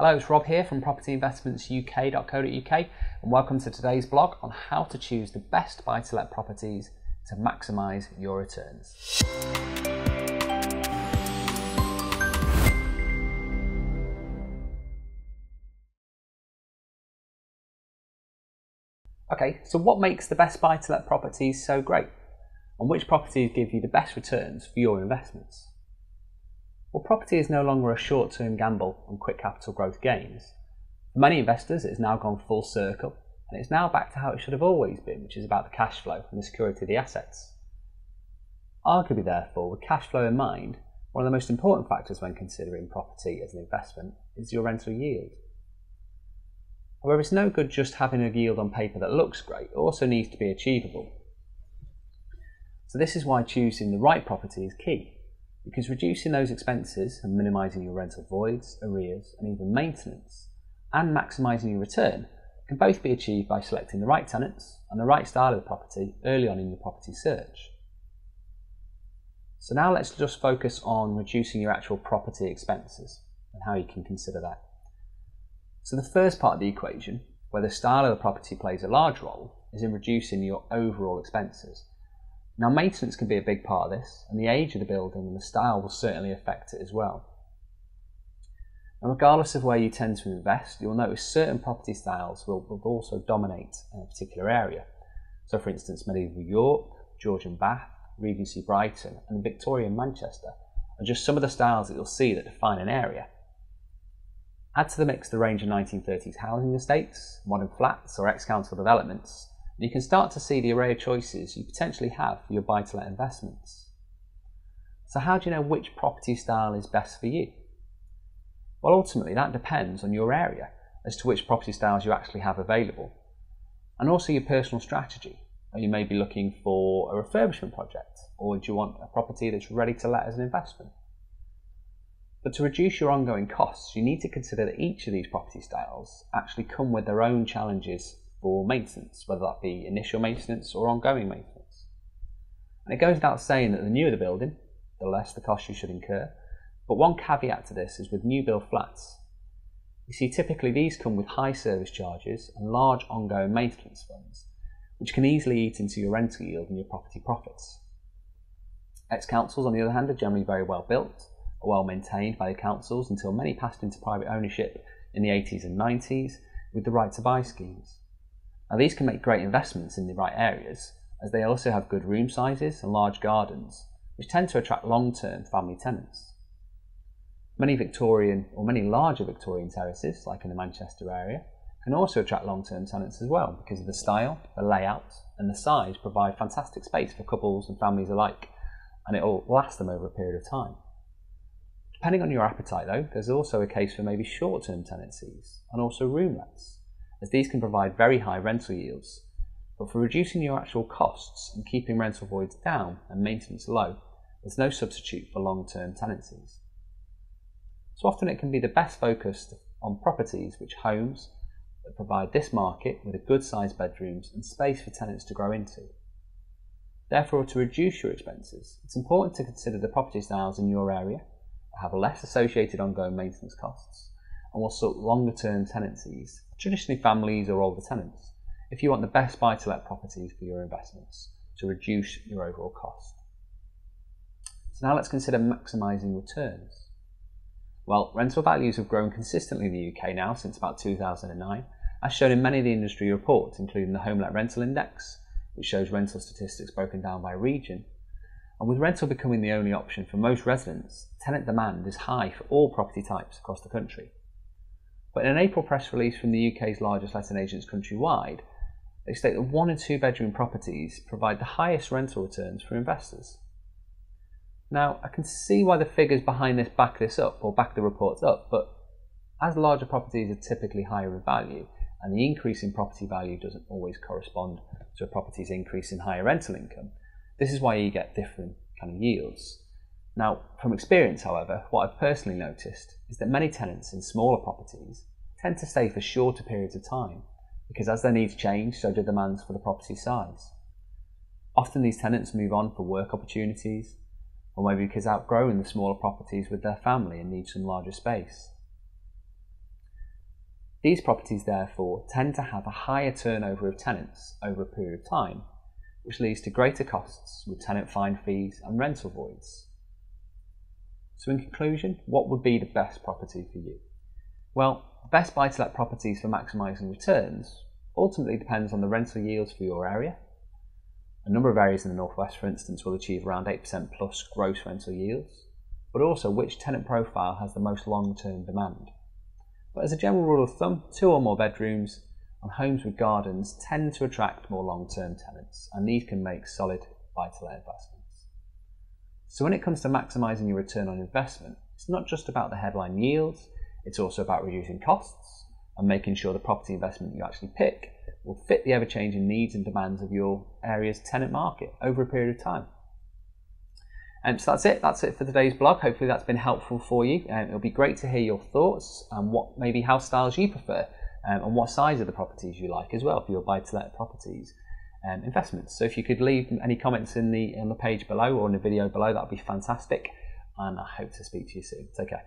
Hello, it's Rob here from propertyinvestmentsuk.co.uk and welcome to today's blog on how to choose the best buy-to-let properties to maximise your returns. Okay, so what makes the best buy-to-let properties so great? And which properties give you the best returns for your investments? Well, property is no longer a short-term gamble on quick capital growth gains. For many investors, it has now gone full circle, and it's now back to how it should have always been, which is about the cash flow and the security of the assets. Arguably, therefore, with cash flow in mind, one of the most important factors when considering property as an investment is your rental yield. However, it's no good just having a yield on paper that looks great, it also needs to be achievable. So this is why choosing the right property is key, because reducing those expenses and minimising your rental voids, arrears and even maintenance, and maximising your return can both be achieved by selecting the right tenants and the right style of the property early on in your property search. So now let's just focus on reducing your actual property expenses and how you can consider that. So the first part of the equation, where the style of the property plays a large role, is in reducing your overall expenses. Now, maintenance can be a big part of this, and the age of the building and the style will certainly affect it as well. And regardless of where you tend to invest, you'll notice certain property styles will also dominate in a particular area. So for instance, medieval York, Georgian Bath, Regency Brighton and Victorian Manchester are just some of the styles that you'll see that define an area. Add to the mix the range of 1930s housing estates, modern flats or ex-council developments, and you can start to see the array of choices you potentially have for your buy-to-let investments. So how do you know which property style is best for you? Well, ultimately that depends on your area as to which property styles you actually have available, and also your personal strategy. You may be looking for a refurbishment project, or do you want a property that's ready to let as an investment? But to reduce your ongoing costs, you need to consider that each of these property styles actually come with their own challenges for maintenance, whether that be initial maintenance or ongoing maintenance. And it goes without saying that the newer the building, the less the cost you should incur. But one caveat to this is with new build flats. You see, typically these come with high service charges and large ongoing maintenance funds, which can easily eat into your rental yield and your property profits. Ex-councils, on the other hand, are generally very well built, are well maintained by the councils until many passed into private ownership in the 80s and 90s with the right to buy schemes. Now these can make great investments in the right areas, as they also have good room sizes and large gardens, which tend to attract long-term family tenants. Many larger Victorian terraces, like in the Manchester area, can also attract long-term tenants as well because of the style, the layout and the size provide fantastic space for couples and families alike, and it will last them over a period of time. Depending on your appetite though, there's also a case for maybe short-term tenancies and also room lets, as these can provide very high rental yields, but for reducing your actual costs and keeping rental voids down and maintenance low, there's no substitute for long-term tenancies. So often it can be the best focused on properties which homes that provide this market with a good sized bedrooms and space for tenants to grow into. Therefore, to reduce your expenses, it's important to consider the property styles in your area that have less associated ongoing maintenance costs and will suit longer term tenancies, traditionally families or older tenants, if you want the best buy-to-let properties for your investments to reduce your overall cost. So now let's consider maximising returns. Well, rental values have grown consistently in the UK now since about 2009, as shown in many of the industry reports, including the Home Let Rental Index, which shows rental statistics broken down by region. And with rental becoming the only option for most residents, tenant demand is high for all property types across the country. But in an April press release from the UK's largest letting agents countrywide, they state that 1 and 2 bedroom properties provide the highest rental returns for investors. Now, I can see why the figures behind this back the reports up, but as larger properties are typically higher in value, and the increase in property value doesn't always correspond to a property's increase in higher rental income, this is why you get different kind of yields. Now, from experience, however, what I've personally noticed is that many tenants in smaller properties tend to stay for shorter periods of time, because as their needs change, so do demands for the property size. Often these tenants move on for work opportunities, or maybe because outgrowing the smaller properties with their family and need some larger space. These properties therefore tend to have a higher turnover of tenants over a period of time, which leads to greater costs with tenant fine fees and rental voids. So in conclusion, what would be the best property for you? Well, the best buy-to-let properties for maximising returns ultimately depends on the rental yields for your area. A number of areas in the northwest, for instance, will achieve around 8% plus gross rental yields, but also which tenant profile has the most long-term demand. But as a general rule of thumb, 2 or more bedrooms and homes with gardens tend to attract more long-term tenants, and these can make solid buy-to-let investments. So when it comes to maximising your return on investment, it's not just about the headline yields, it's also about reducing costs and making sure the property investment you actually pick will fit the ever-changing needs and demands of your area's tenant market over a period of time. So that's it for today's blog. Hopefully that's been helpful for you. It'll be great to hear your thoughts and what maybe house styles you prefer and what size of the properties you like as well for your buy-to-let properties investments. So if you could leave any comments in the page below or in the video below, that would be fantastic, and I hope to speak to you soon. Take care.